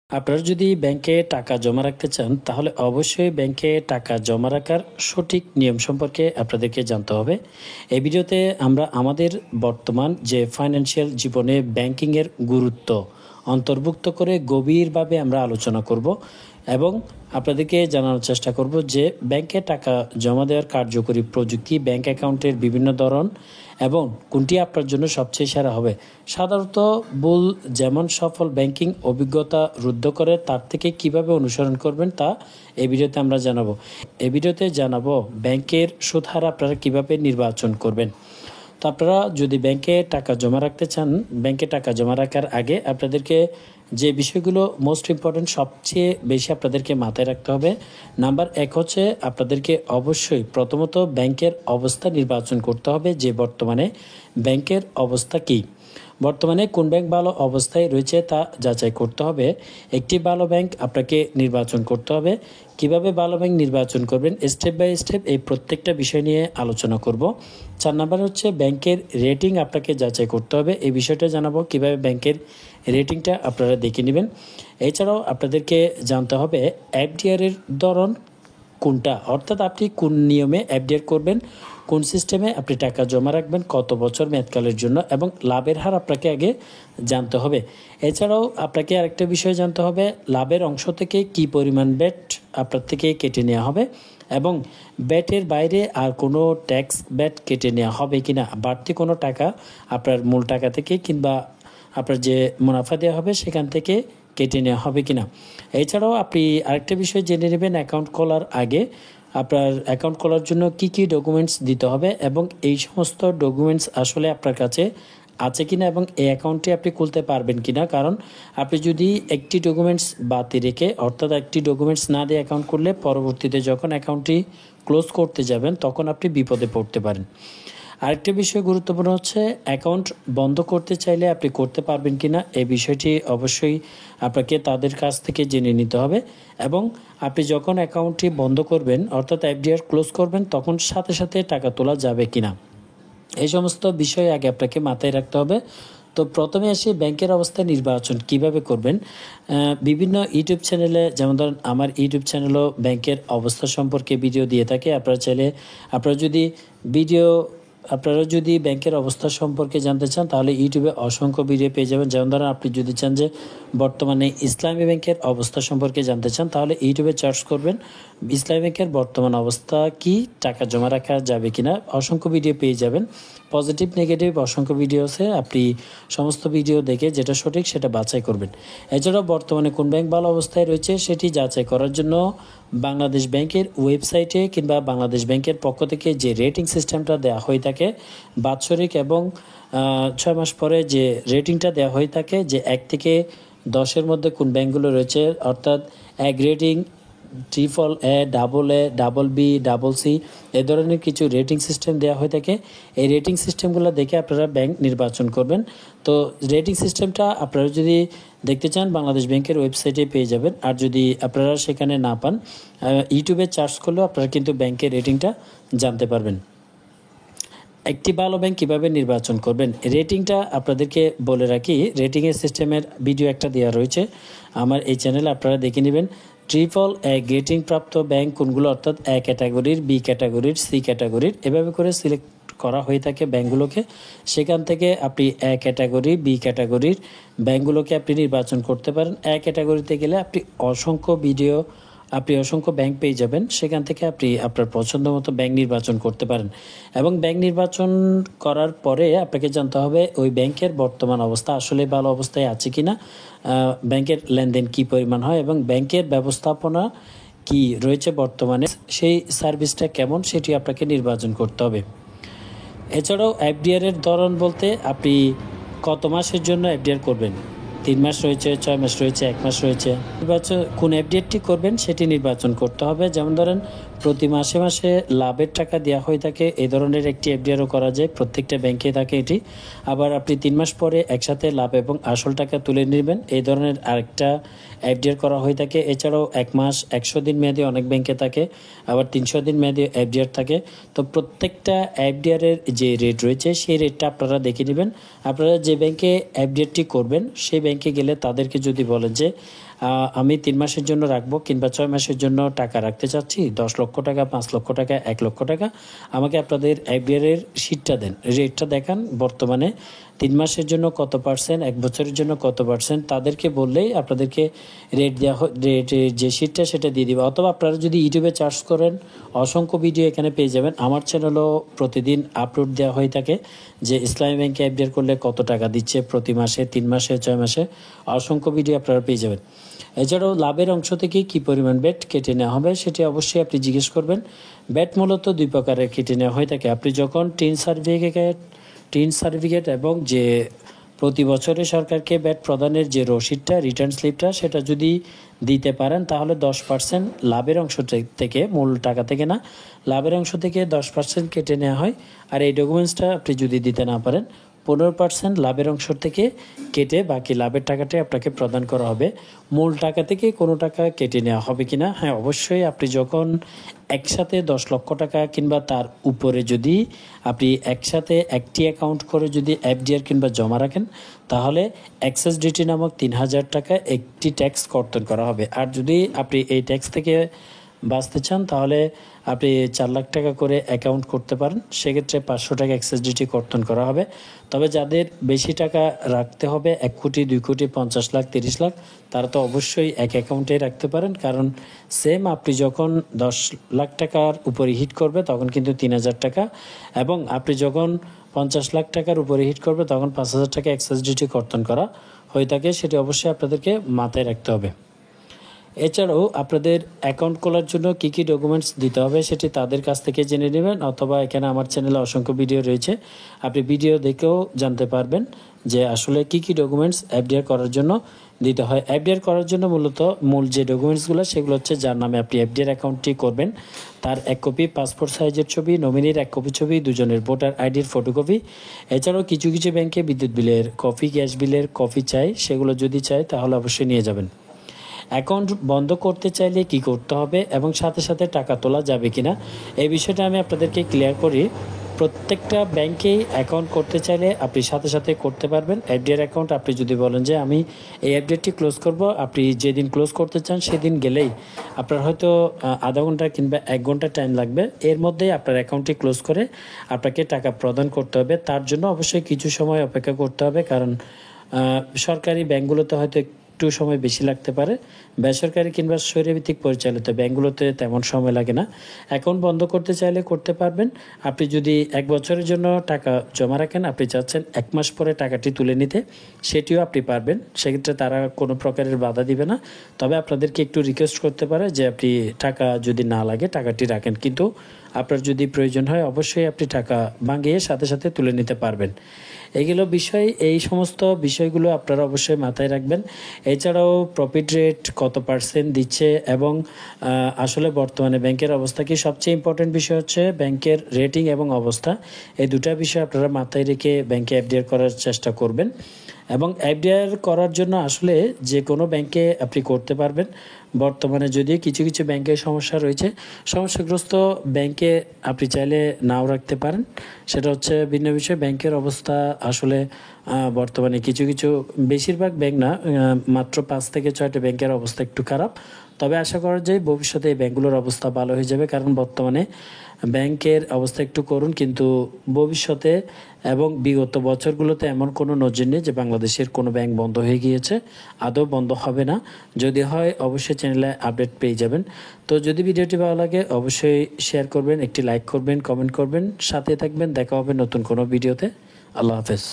আপনারা যদি ব্যাংকে টাকা জমা রাখতে চান তাহলে অবশ্যই ব্যাংকে টাকা জমা রাখার সঠিক নিয়ম সম্পর্কে আপনাদেরকে জানতে হবে। এই ভিডিওতে আমরা আমাদের বর্তমান যে ফাইন্যান্সিয়াল জীবনে ব্যাংকিংয়ের গুরুত্ব অন্তর্ভুক্ত করে গভীরভাবে আমরা আলোচনা করব এবং আপনাদেরকে জানানোর চেষ্টা করব যে ব্যাংকে টাকা জমা দেওয়ার কার্যকরী প্রযুক্তি, ব্যাংক অ্যাকাউন্টের বিভিন্ন ধরন এবং কোনটি আপনার জন্য সবচেয়ে সেরা হবে। সাধারণত ভুল যেমন সফল ব্যাংকিং অভিজ্ঞতা রুদ্ধ করে তার থেকে কিভাবে অনুসরণ করবেন তা এই ভিডিওতে আমরা জানাবো। এই ভিডিওতে জানাবো ব্যাংকের সুদ হার আপনারা কিভাবে নির্বাচন করবেন। তো আপনারা যদি ব্যাংকে টাকা জমা রাখতে চান, ব্যাংকে টাকা জমা রাখার আগে আপনাদেরকে যে বিষয়গুলো মোস্ট ইম্পর্টেন্ট, সবচেয়ে বেশি আপনাদেরকে মাথায় রাখতে হবে। নাম্বার 1 হচ্ছে আপনাদেরকে অবশ্যই প্রথমত ব্যাংকের অবস্থা নির্বাচন করতে হবে যে বর্তমানে ব্যাংকের অবস্থা কী, বর্তমানে কোন ব্যাংক ভালো অবস্থায় রয়েছে তা যাচাই করতে হবে। একটি ভালো ব্যাংক আপনাকে নির্বাচন করতে হবে। কিভাবে ভালো ব্যাংক নির্বাচন করবেন স্টেপ বাই স্টেপ এই প্রত্যেকটা বিষয় নিয়ে আলোচনা করব। 4 নাম্বার হচ্ছে ব্যাংকের রেটিং আপনাকে যাচাই করতে হবে। এই বিষয়টা জানাবো কিভাবে ব্যাংকের রেটিংটা আপনারা দেখে নেবেন। এছাড়াও আপনাদেরকে জানতে হবে এফডিআর এর ধরন কোনটা, অর্থাৎ আপনি কোন নিয়মে এফডিআর করবেন, কোন সিস্টেমে আপনি টাকা জমা রাখবেন, কত বছর মেয়াদকালের জন্য এবং লাভের হার আপনাকে আগে জানতে হবে। এছাড়াও আপনাকে আরেকটা বিষয় জানতে হবে লাভের অংশ থেকে কি পরিমাণ ব্যাট আপনার থেকে কেটে নেওয়া হবে এবং ব্যাটের বাইরে আর কোনো ট্যাক্স ব্যাট কেটে নেওয়া হবে কিনা, বাড়তি কোনো টাকা আপনার মূল টাকা থেকে কিংবা আপনার যে মুনাফা দেওয়া হবে সেখান থেকে কেটে নেওয়া হবে কিনা। এছাড়াও আপনি আরেকটা বিষয় জেনে নেবেন অ্যাকাউন্ট খোলার আগে আপনার অ্যাকাউন্ট খোলার জন্য কি কি ডকুমেন্টস দিতে হবে এবং এই সমস্ত ডকুমেন্টস আসলে আপনার কাছে আছে কিনা এবং এই অ্যাকাউন্টটি আপনি খুলতে পারবেন কিনা। কারণ আপনি যদি একটি ডকুমেন্টস বাতি রেখে অর্থাৎ একটি ডকুমেন্টস না দিয়ে অ্যাকাউন্ট করলে পরবর্তীতে যখন অ্যাকাউন্টটি ক্লোজ করতে যাবেন তখন আপনি বিপদে পড়তে পারেন। আরেকটা বিষয় গুরুত্বপূর্ণ হচ্ছে অ্যাকাউন্ট বন্ধ করতে চাইলে আপনি করতে পারবেন কিনা এই বিষয়টি অবশ্যই আপনাকে তাদের কাছ থেকে জেনে নিতে হবে এবং আপনি যখন অ্যাকাউন্টটি বন্ধ করবেন অর্থাৎ এফডিআর ক্লোজ করবেন তখন সাথে সাথে টাকা তোলা যাবে কিনা এই সমস্ত বিষয় আগে আপনাকে মাথায় রাখতে হবে। তো প্রথমে আসি ব্যাংকের অবস্থা নির্বাচন কিভাবে করবেন। বিভিন্ন ইউটিউব চ্যানেলে, যেমন ধরেন আমার ইউটিউব চ্যানেলও ব্যাংকের অবস্থা সম্পর্কে ভিডিও দিয়ে থাকে। আপনারা চাইলে আপনারা যদি ব্যাংকের অবস্থা সম্পর্কে জানতে চান তাহলে ইউটিউবে অসংখ্য ভিডিও পেয়ে যাবেন। যেমন ধরেন আপনি যদি চান যে বর্তমানে ইসলামী ব্যাংকের অবস্থা সম্পর্কে জানতে চান তাহলে ইউটিউবে সার্চ করবেন ইসলামী ব্যাংকের বর্তমান অবস্থা কি, টাকা জমা রাখা যাবে কিনা, অসংখ্য ভিডিও পেয়ে যাবেন। পজিটিভ নেগেটিভ অসংখ্য ভিডিও আছে, আপনি সমস্ত ভিডিও দেখে যেটা সঠিক সেটা বাছাই করবেন। এছাড়াও বর্তমানে কোন ব্যাংক ভালো অবস্থায় রয়েছে সেটি যাচাই করার জন্য বাংলাদেশ ব্যাংকের ওয়েবসাইটে কিংবা বাংলাদেশ ব্যাংকের পক্ষ থেকে যে রেটিং সিস্টেমটা দেওয়া হয়ে থাকে বাৎসরিক এবং 6 মাস পরে যে রেটিংটা দেওয়া হয়ে থাকে যে 1 থেকে 10-এর মধ্যে কোন ব্যাংকগুলো রয়েছে, অর্থাৎ এক rating, triple A, double B, double C এ ধরনের কিছু রেটিং সিস্টেম দেওয়া হয়ে থাকে। এই রেটিং সিস্টেমগুলো দেখে আপনারা ব্যাংক নির্বাচন করবেন। তো রেটিং সিস্টেমটা আপনারা যদি দেখতে চান বাংলাদেশ ব্যাংকের ওয়েবসাইটে পেয়ে যাবেন, আর যদি আপনারা সেখানে না পান ইউটিউবে সার্চ করলেও আপনারা কিন্তু ব্যাংকের রেটিংটা জানতে পারবেন। একটি ভালো ব্যাংক কীভাবে নির্বাচন করবেন রেটিংটা আপনাদেরকে বলে রাখি। রেটিংয়ের সিস্টেমের ভিডিও একটা দেওয়া রয়েছে আমার এই চ্যানেলে, আপনারা দেখে নেবেন। ট্রিপল এ রেটিং প্রাপ্ত ব্যাংক কোনগুলো, অর্থাৎ এ ক্যাটাগরির, বি ক্যাটাগরির, সি ক্যাটাগরির, এভাবে করে সিলেক্ট করা হয়ে থাকে ব্যাংকগুলোকে। সেখান থেকে আপনি এ ক্যাটাগরি, বি ক্যাটাগরির ব্যাংকগুলোকে আপনি নির্বাচন করতে পারেন। এ ক্যাটাগরিতে গেলে আপনি অসংখ্য ব্যাংক পেয়ে যাবেন, সেখান থেকে আপনি আপনার পছন্দ মতো ব্যাংক নির্বাচন করতে পারেন এবং ব্যাংক নির্বাচন করার পরে আপনাকে জানতে হবে ওই ব্যাংকের বর্তমান অবস্থা আসলে ভালো অবস্থায় আছে কিনা, ব্যাংকের লেনদেন কি পরিমাণ হয় এবং ব্যাংকের ব্যবস্থাপনা কি রয়েছে বর্তমানে, সেই সার্ভিসটা কেমন সেটি আপনাকে নির্বাচন করতে হবে। এছাড়াও এফডিআর এর ধরন বলতে আপনি কত মাসের জন্য এফডিআর করবেন, 3 মাস রয়েছে, 6 মাস রয়েছে, 1 মাস রয়েছে, কোন এফডিআরটি করবেন সেটি নির্বাচন করতে হবে। যেমন ধরেন প্রতি মাসে মাসে লাভের টাকা দেওয়া হয়ে থাকে এই ধরনের একটি এফডিআরও করা যায়, প্রত্যেকটা ব্যাংকে থাকে এটি। আবার আপনি 3 মাস পরে একসাথে লাভ এবং আসল টাকা তুলে নেবেন এই ধরনের আরেকটা এফডিআর করা হয়ে থাকে। এছাড়াও 1 মাস 100 দিন মেয়াদী অনেক ব্যাংকে থাকে, আবার 300 দিন মেয়াদী এফডিআর থাকে। তো প্রত্যেকটা এফডিআরের যে রেট রয়েছে সেই রেটটা আপনারা দেখে নেবেন। আপনারা যে ব্যাংকে এফডিআরটি করবেন সেই ব্যাংকে গেলে তাদেরকে যদি বলেন যে আমি 3 মাসের জন্য রাখবো কিংবা 6 মাসের জন্য টাকা রাখতে চাচ্ছি, 10 লক্ষ টাকা, 5 লক্ষ টাকা, 1 লক্ষ টাকা, আমাকে আপনাদের এফডিআর এর শিটটা দেন, রেটটা দেখান বর্তমানে 3 মাসের জন্য কত পার্সেন্ট, 1 বছরের জন্য কত পার্সেন্ট, তাদেরকে বললেই আপনাদেরকে রেট দেওয়া রেট যে শিটটা সেটা দিয়ে দিবে। অথবা আপনারা যদি ইউটিউবে সার্চ করেন, অসংখ্য ভিডিও এখানে পেয়ে যাবেন। আমার চ্যানেলও প্রতিদিন আপলোড দেওয়া হয়ে থাকে যে ইসলামী ব্যাংকে এফডিআর করলে কত টাকা দিচ্ছে প্রতি মাসে, 3 মাসে, 6 মাসে, অসংখ্য ভিডিও আপনারা পেয়ে যাবেন। এছাড়াও লাভের অংশ থেকে কী পরিমাণ ব্যাট কেটে নেওয়া হবে সেটি অবশ্যই আপনি জিজ্ঞেস করবেন। ব্যাট মূলত 2 প্রকারের কেটে নেওয়া হয়ে থাকে। আপনি যখন টিন সার্টিফিকেট এবং যে প্রতি বছরে সরকারকে ব্যাট প্রদানের যে রসিদটা, রিটার্ন স্লিপটা, সেটা যদি দিতে পারেন তাহলে 10% লাভের অংশ থেকে, মূল টাকা থেকে না, লাভের অংশ থেকে 10% কেটে নেওয়া হয়। আর এই ডকুমেন্টসটা আপনি যদি দিতে না পারেন 15% লাভের অংশ থেকে কেটে বাকি লাভের টাকাটাই আপনাকে প্রদান করা হবে। মূল টাকা থেকে কোনো টাকা কেটে নেওয়া হবে কি না? হ্যাঁ, অবশ্যই। আপনি যখন একসাথে 10 লক্ষ টাকা কিংবা তার উপরে যদি আপনি একসাথে একটি অ্যাকাউন্ট করে যদি এফডিআর কিংবা জমা রাখেন তাহলে এক্সেস ডিটি নামক 3000 টাকা একটি ট্যাক্স কর্তন করা হবে। আর যদি আপনি এই ট্যাক্স থেকে বাঁচতে চান তাহলে আপনি 4 লাখ টাকা করে অ্যাকাউন্ট করতে পারেন, সেক্ষেত্রে 500 টাকা এক্সেস ডিটি কর্তন করা হবে। তবে যাদের বেশি টাকা রাখতে হবে, 1 কোটি, 2 কোটি, 50 লাখ, 30 লাখ, তারা তো অবশ্যই এক অ্যাকাউন্টে রাখতে পারেন। কারণ সেম আপনি যখন 10 লাখ টাকার উপরে হিট করবে তখন কিন্তু 3000 টাকা, এবং আপনি যখন 50 লাখ টাকার উপরে হিট করবে তখন 5000 টাকা এক্সেস ডিটি কর্তন করা হয়ে থাকে। সেটি অবশ্যই আপনাদেরকে মাথায় রাখতে হবে। এছাড়াও আপনাদের অ্যাকাউন্ট খোলার জন্য কী কী ডকুমেন্টস দিতে হবে সেটি তাদের কাছ থেকে জেনে নেবেন, অথবা এখানে আমার চ্যানেলে অসংখ্য ভিডিও রয়েছে, আপনি ভিডিও দেখেও জানতে পারবেন যে আসলে কী কী ডকুমেন্টস এফডিআর করার জন্য দিতে হয়। এফডিআর করার জন্য মূল যে ডকুমেন্টসগুলো সেগুলো হচ্ছে, যার নামে আপনি এফডিআর অ্যাকাউন্টটি করবেন তার 1 কপি পাসপোর্ট সাইজের ছবি, নমিনির 1 কপি ছবি, দুজনের ভোটার আইডির ফটোকপি। এছাড়াও কিছু কিছু ব্যাংকে বিদ্যুৎ বিলের কপি, গ্যাস বিলের কপি চাই, সেগুলো যদি চাই তাহলে অবশ্যই নিয়ে যাবেন। অ্যাকাউন্ট বন্ধ করতে চাইলে কি করতে হবে এবং সাথে সাথে টাকা তোলা যাবে কিনা, এই বিষয়টা আমি আপনাদেরকে ক্লিয়ার করি। প্রত্যেকটা ব্যাংকেই অ্যাকাউন্ট করতে চাইলে আপনি সাথে সাথে করতে পারবেন। এফডিআর অ্যাকাউন্ট আপনি যদি বলেন যে আমি এই এফডিআরটি ক্লোজ করব, আপনি যেদিন ক্লোজ করতে চান সেদিন গেলেই আপনার হয়তো আধা ঘন্টা কিংবা 1 ঘন্টা টাইম লাগবে। এর মধ্যেই আপনার অ্যাকাউন্টটি ক্লোজ করে আপনাকে টাকা প্রদান করতে হবে। তার জন্য অবশ্যই কিছু সময় অপেক্ষা করতে হবে, কারণ সরকারি ব্যাংকগুলোতে হয়তো একটু সময় বেশি লাগতে পারে, বেসরকারি কিংবা স্বৈরভিত্তিক পরিচালিত ব্যাংকগুলোতে তেমন সময় লাগে না। অ্যাকাউন্ট বন্ধ করতে চাইলে করতে পারবেন। আপনি যদি 1 বছরের জন্য টাকা জমা রাখেন, আপনি চাচ্ছেন 1 মাস পরে টাকাটি তুলে নিতে, সেটিও আপনি পারবেন। সেক্ষেত্রে তারা কোনো প্রকারের বাধা দিবে না। তবে আপনাদেরকে একটু রিকোয়েস্ট করতে পারে যে আপনি টাকা যদি না লাগে টাকাটি রাখেন, কিন্তু আপনার যদি প্রয়োজন হয় অবশ্যই আপনি টাকা ভাঙিয়ে সাথে সাথে তুলে নিতে পারবেন। এগুলো বিষয়, এই সমস্ত বিষয়গুলো আপনারা অবশ্যই মাথায় রাখবেন। এছাড়াও প্রফিট রেট কত % দিচ্ছে এবং আসলে বর্তমানে ব্যাংকের অবস্থা কি, সবচেয়ে ইম্পর্টেন্ট বিষয় হচ্ছে ব্যাংকের রেটিং এবং অবস্থা। এই দুটা বিষয় আপনারা মাথায় রেখে ব্যাংকে এফডিআর করার চেষ্টা করবেন। এবং এফডিআর করার জন্য আসলে যে কোনো ব্যাংকে আপনি করতে পারবেন। বর্তমানে যদি কিছু কিছু ব্যাংকের সমস্যা রয়েছে, সমস্যাগ্রস্ত ব্যাংকে আপনি চাইলে নাও রাখতে পারেন, সেটা হচ্ছে ভিন্ন বিষয়। ব্যাংকের অবস্থা আসলে বর্তমানে কিছু কিছু, বেশিরভাগ ব্যাংক না, মাত্র 5 থেকে 6টা ব্যাংকের অবস্থা একটু খারাপ। তবে আশা করা যায় ভবিষ্যতে এই ব্যাংকগুলোর অবস্থা ভালো হয়ে যাবে, কারণ বর্তমানে ব্যাংকের অবস্থা একটু করুন, কিন্তু ভবিষ্যতে এবং বিগত বছরগুলোতে এমন কোনো নজির নেই যে বাংলাদেশের কোনো ব্যাংক বন্ধ হয়ে গিয়েছে। আদৌ বন্ধ হবে না, যদি হয় অবশ্যই চ্যানেলে আপডেট পেয়ে যাবেন। তো যদি ভিডিওটি ভালো লাগে অবশ্যই শেয়ার করবেন, একটি লাইক করবেন, কমেন্ট করবেন, সাথে থাকবেন। দেখা হবে নতুন কোনো ভিডিওতে। আল্লাহ হাফেজ।